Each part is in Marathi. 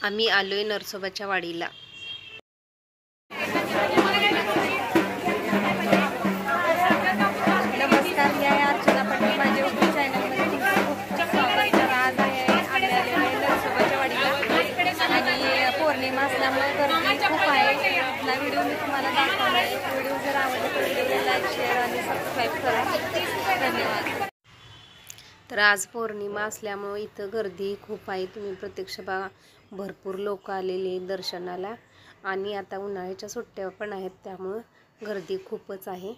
आम्ही आलोय नरसोबाच्या वाडीला। नमस्कार, मी आहे अर्चना पटेल। माझ्या यूट्यूब चॅनलमध्ये खूप स्वागत आहे। आज आहे आम्ही आलेलो आहे नरसोबाच्या वाडीला आणि पौर्णिमा असल्यामुळे गर्दी खूप आहे। आपला व्हिडिओ मी तुम्हाला दाखवणार आहे। व्हिडिओ जर आवडला तर व्हिडिओला लाईक, शेअर आणि सबस्क्राईब करा। धन्यवाद। तर आज पौर्णिमा असल्यामुळे इथं गर्दी खूप आहे। तुम्ही प्रत्यक्ष बघा, भरपूर लोक आलेले दर्शनाला आणि आता उन्हाळ्याच्या सुट्ट्या पण आहेत, त्यामुळे गर्दी खूपच आहे।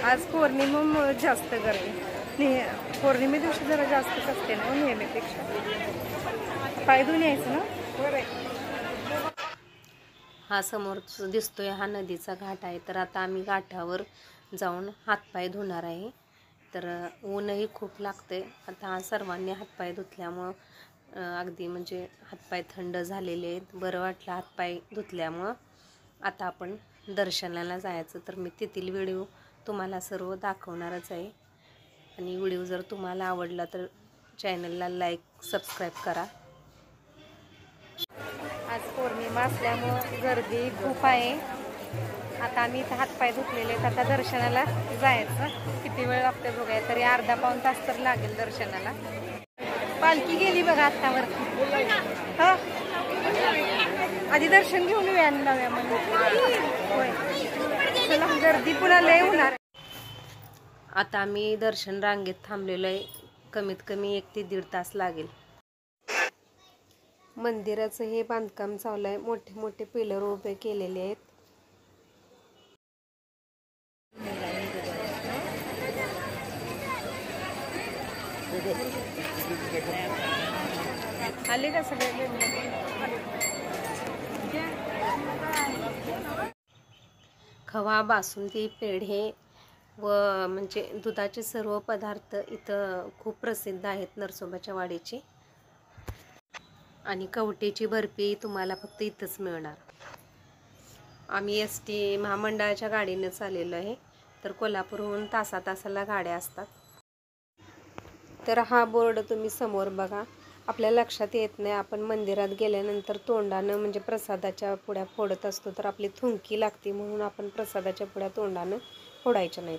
आज पौर्णिमेमुळे जास्त गर्दी, पौर्णिमे दिवशी जरा जास्तच असते ना नेहमीपेक्षा। पाय धुवून यायचं ना। हा समोर दिसतोय हा नदीचा घाट आहे। तर आता आम्ही घाटावर जाऊन हातपाय धुणार आहे। तर ऊनही खूप लागते। आता सर्वांनी हातपाय धुतल्यामुळं अगदी म्हणजे हातपाय थंड झालेले आहेत, बरं वाटलं हातपाय धुतल्यामुळं। आता आपण दर्शनाला जायचं। तर मी तेथील व्हिडिओ तुम्हाला सर्व दाखवणारच आहे आणि व्हिडिओ जर तुम्हाला आवडला तर चॅनलला लाईक, सबस्क्राईब करा। आज पौर्णिमा असल्यामुळे गर्दी खूप आहे। आता आम्ही इथं हातपाय धुतलेले आहेत। आता दर्शनाला जायचं। किती वेळ लागते बघा, तरी अर्धा पाऊण तास तर लागेल दर्शनाला। पालखी गेली बघा आत्तावरती। हा, आधी दर्शन घेऊन येऊया नव्या होय, चला गर्दी पुन्हा लय होणार। आता आम्ही दर्शन रांगेत थांबलेलो आहे। कमीत कमी 1 ते 1.5 तास लागेल। मंदिराचं हे बांधकाम चालू आहे। मोठे मोठे पिलर उभे केलेले आहेत। आले का सगळे? खवा, बासुंदी, पेढे व म्हणजे दुधाचे सर्व पदार्थ इथं खूप प्रसिद्ध आहेत नरसोबाच्या वाडीचे। आणि कवटेची बर्फी तुम्हाला फक्त इथंच मिळणार। आम्ही ST महामंडळाच्या गाडीनेच आलेलो आहे। तर कोल्हापूरहून तासाला गाड्या असतात। तर हा बोर्ड तुम्ही समोर बघा, आपल्या लक्षात येत नाही। आपण मंदिरात गेल्यानंतर तोंडानं म्हणजे प्रसादाच्या पुड्या फोडत असतो, तर आपली थुंकी लागते म्हणून आपण प्रसादाच्या पुड्या तोंडानं फोडायच्या नाहीत।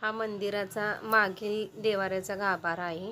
हा मंदिराचा मागील देवाऱ्याचा गाभारा आहे।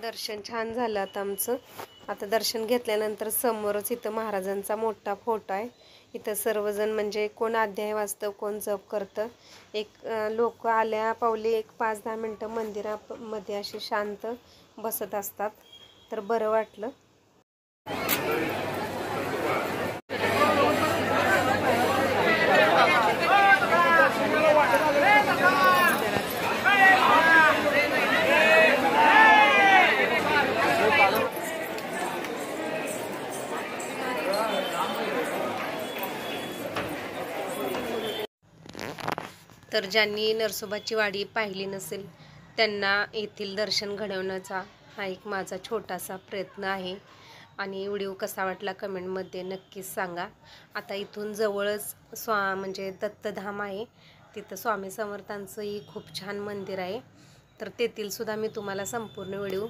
दर्शन छान झालं आता आमचं। आता दर्शन घेतल्यानंतर समोरच इथं महाराजांचा मोठा फोटो आहे. इथं सर्वजण म्हणजे कोण अध्याय वाचतं, कोण जप करतं. एक लोक आल्या पावली एक 5-10 मिनटं मंदिरामध्ये अशी शांत बसत असतात. तर बरं वाटलं. तर ज्यांनी नरसोबाची वाडी पाहिली नसेल त्यांना येथील दर्शन घडवण्याचा हा एक माझा छोटासा प्रयत्न आहे. आणि व्हिडिओ कसा वाटला कमेंटमध्ये नक्कीच सांगा. आता इथून जवळच म्हणजे दत्तधाम आहे. तिथं स्वामी समर्थांचंही खूप छान मंदिर आहे. तर तेथीलसुद्धा मी तुम्हाला संपूर्ण व्हिडिओ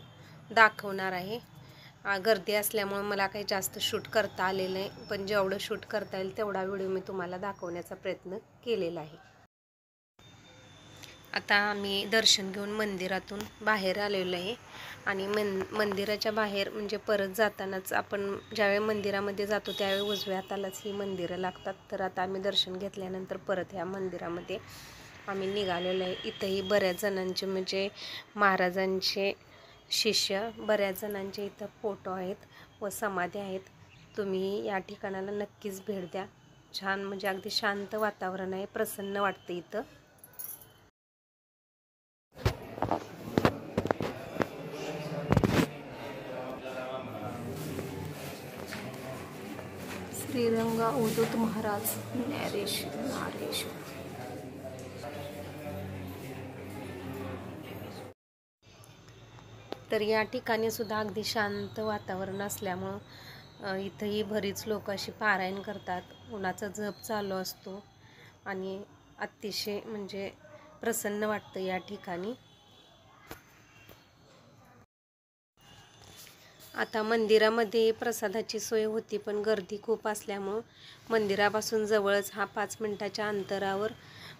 दाखवणार आहे. गर्दी असल्यामुळे मला काही जास्त शूट करता आलेलं नाही, पण जेवढं शूट करता येईल तेवढा व्हिडिओ मी तुम्हाला दाखवण्याचा प्रयत्न केलेला आहे. आता आम्ही दर्शन घेऊन मंदिरातून बाहेर आलेलो आहे. आणि मंदिराच्या बाहेर म्हणजे परत जातानाच आपण ज्यावेळी मंदिरामध्ये जातो त्यावेळी उजव्या हातालाच ही मंदिरं लागतात. तर आता आम्ही दर्शन घेतल्यानंतर परत ह्या मंदिरामध्ये आम्ही निघालेलो आहे. इथंही बऱ्याच जणांचे म्हणजे महाराजांचे शिष्य बऱ्याच जणांचे इथं फोटो आहेत व समाधी आहेत. तुम्ही या ठिकाणाला नक्कीच भेट द्या. छान म्हणजे अगदी शांत वातावरण आहे, प्रसन्न वाटतं इथं. श्रीरंग अवधूत महाराज नारेश. तर या ठिकाणी सुद्धा अगदी शांत वातावरण असल्यामुळं इथंही बरीच लोक अशी पारायण करतात. उन्हाचा जप चालू असतो आणि अतिशय म्हणजे प्रसन्न वाटतं या ठिकाणी. आता मंदिरामध्ये प्रसादाची सोय होती, पण गर्दी खूप असल्यामुळं मंदिरापासून जवळच हा 5 मिनिटाच्या अंतरावर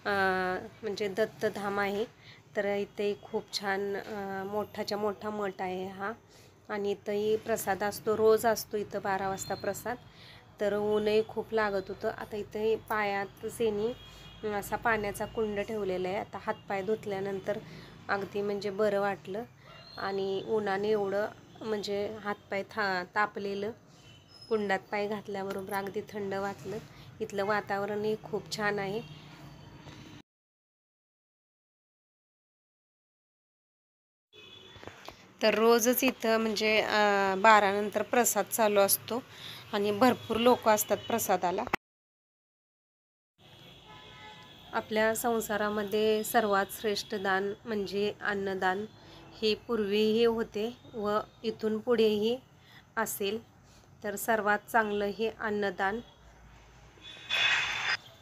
म्हणजे दत्तधाम आहे. तर इथे खूप छान मोठाच्या मोठा मठ आहे हा. आणि इथंही प्रसाद असतो, रोज असतो इथं 12 वाजता प्रसाद. तर ऊनही खूप लागत होतं. आता इथंही पायात सेनी असा पाण्याचा कुंड ठेवलेला आहे. आता हातपाय धुतल्यानंतर अगदी म्हणजे बरं वाटलं. आणि उन्हाने एवढं म्हणजे हातपाय तापलेलं, कुंडात पाय घातल्याबरोबर अगदी थंड वाटलं. इथलं वातावरणही खूप छान आहे. तर रोजच इथं म्हणजे 12 नंतर प्रसाद चालू असतो आणि भरपूर लोक असतात प्रसादाला. आपल्या संसारामध्ये सर्वात श्रेष्ठ दान म्हणजे अन्नदान. हे पूर्वीही होते व इथून पुढेही असेल. तर सर्वात चांगलं हे अन्नदान.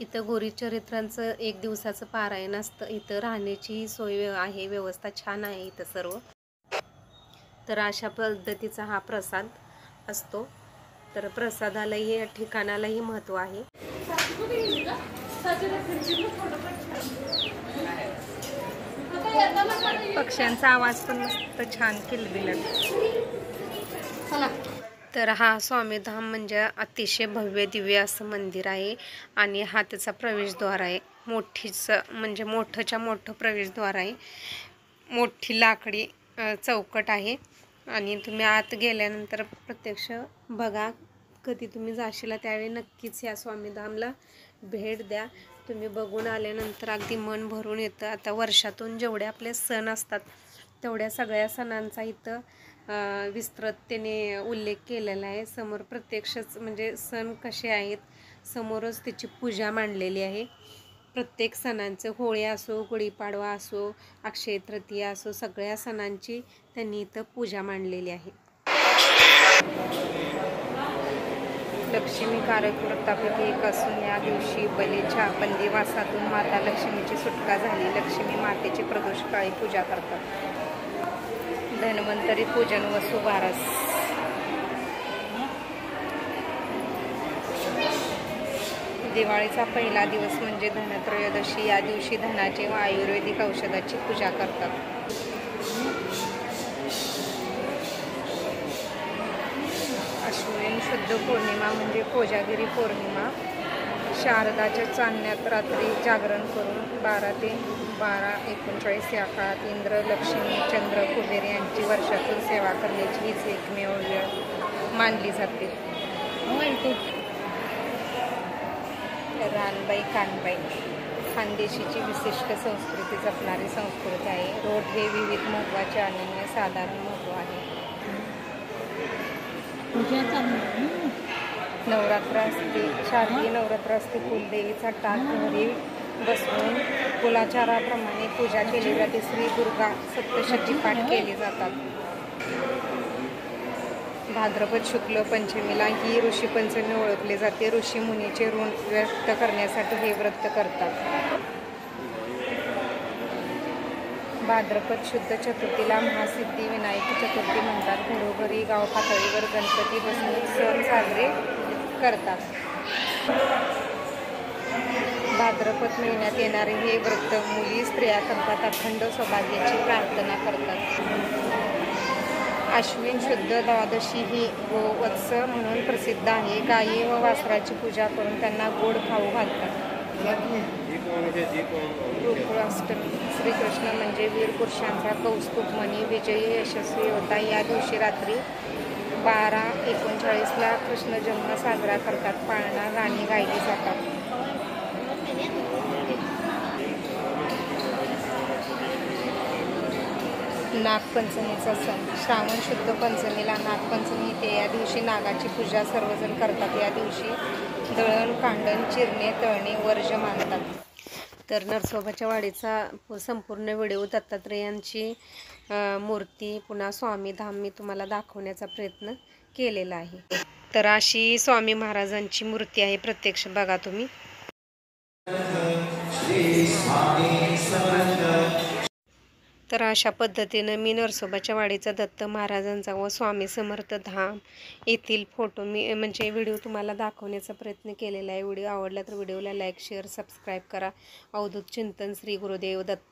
इथं गुरुचरित्रांचं 1 दिवसाचं पारायण असतं. इथं राहण्याची सोय आहे, व्यवस्था छान आहे इथं सर्व. तर अशा पद्धतीचा हा प्रसाद असतो. तर प्रसादालाही या ठिकाणालाही महत्त्व आहे. पक्ष्यांचा आवाज पण मस्त छान किलबिलाट. तर हा स्वामीधाम म्हणजे अतिशय भव्य दिव्य असं मंदिर आहे. आणि हा त्याचा प्रवेशद्वार आहे. म्हणजे मोठंच्या मोठं प्रवेशद्वार आहे. मोठी लाकडी चौकट आहे. आणि तुम्ही आत गेल्यानंतर प्रत्यक्ष बघा. कधी तुम्ही जाशीला त्यावेळी नक्कीच या स्वामीधामला भेट द्या. तुम्ही बघून आल्यानंतर अगदी मन भरून येतं. आता वर्षातून जेवढे आपले सण असतात तेवढ्या सगळ्या सणांचा इथं विस्तृततेने उल्लेख केलेला आहे. समोर प्रत्यक्षच म्हणजे सण कसे आहेत समोरच त्याची पूजा मांडलेली आहे. प्रत्येक सणांचे, होळी असो, गुढीपाडवा असो, अक्षय तृतीया असो, सगळ्या सणांची त्यांनी इथं पूजा मांडलेली आहे. लक्ष्मी कारक व्रतापैकी एक असून या दिवशी बलीच्या बंदिवासातून माता लक्ष्मीची सुटका झाली. लक्ष्मी मातेची प्रदोषकाळी पूजा करतात. धन्वंतरी पूजन व सुबारस. दिवाळीचा पहिला दिवस म्हणजे धनत्रयोदशी. या दिवशी धनाची व आयुर्वेदिक औषधाची पूजा करतात. शुद्ध पौर्णिमा म्हणजे कोजागिरी पौर्णिमा. शारदाच्या चांदण्यात रात्री जागरण करून 12 ते 12:39 या काळात इंद्र, लक्ष्मी, चंद्र, कुबेर यांची वर्षातून सेवा करण्याची हीच एकमेव वेळ मानली जाते. रानबाई कानबाई खानदेशीची विशिष्ट संस्कृती जपणारी संस्कृती आहे. रोट हे विविध महत्त्वाचे अनन्य साधारण महत्त्व आहे. नवरात्र असते, शारदीय नवरात्र असते. कुलदेवीचा टाक घरी बसवून कुलाचाराप्रमाणे पूजा केली जाते. श्री दुर्गा सप्तशती पाठ केले जातात. भाद्रपद शुक्ल पंचमीला ही ऋषीपंचमी ओळखली जाते. ऋषी मुनीचे ऋण व्यक्त करण्यासाठी हे व्रत करतात. भाद्रपद शुद्ध चतुर्थीला महासिद्धी विनायक चतुर्थी म्हणतात. घरोघरी गाव पातळीवर गणपती बसवून सण साजरे करतात. भाद्रपद महिन्यात येणारे हे व्रत मुली स्त्रिया करतात. अखंड सौभाग्याची प्रार्थना करतात. आश्विन शुद्ध द्वादशी ही गोवत्स म्हणून प्रसिद्ध आहे. गायी व वासराची पूजा करून त्यांना गोड खाऊ घालतात. गोकुळाष्टमी श्रीकृष्ण म्हणजे वीर पुरुषांचा कौस्तुभमणी विजयी यशस्वी होता. या दिवशी रात्री 12:39 कृष्ण जन्म साजरा करतात. पाळणा गाणी गायली जातात. नागपंचमीचा सण श्रावण शुद्ध पंचमीला नागपंचमी येते. या दिवशी नागाची पूजा सर्वजण करतात. या दिवशी दळण कांडण चिरणे तळणे वर्ज मानतात. तर नरसोबाच्या वाडीचा संपूर्ण व्हिडिओ दत्तात्रेयांची मूर्ती पुन्हा स्वामी धाम मी तुम्हाला दाखवण्याचा प्रयत्न केलेला आहे. तर अशी स्वामी महाराजांची मूर्ती आहे. प्रत्यक्ष बघा तुम्ही. तर अशा पद्धतीनं मी नरसोबाच्या वाडीचा दत्त महाराजांचा व स्वामी समर्थ धाम येथील फोटो मी म्हणजे व्हिडिओ तुम्हाला दाखवण्याचा प्रयत्न केलेला आहे. व्हिडिओ आवडला तर व्हिडिओला लाईक शेअर सबस्क्राईब करा. अवधूत चिंतन श्री गुरुदेव दत्त.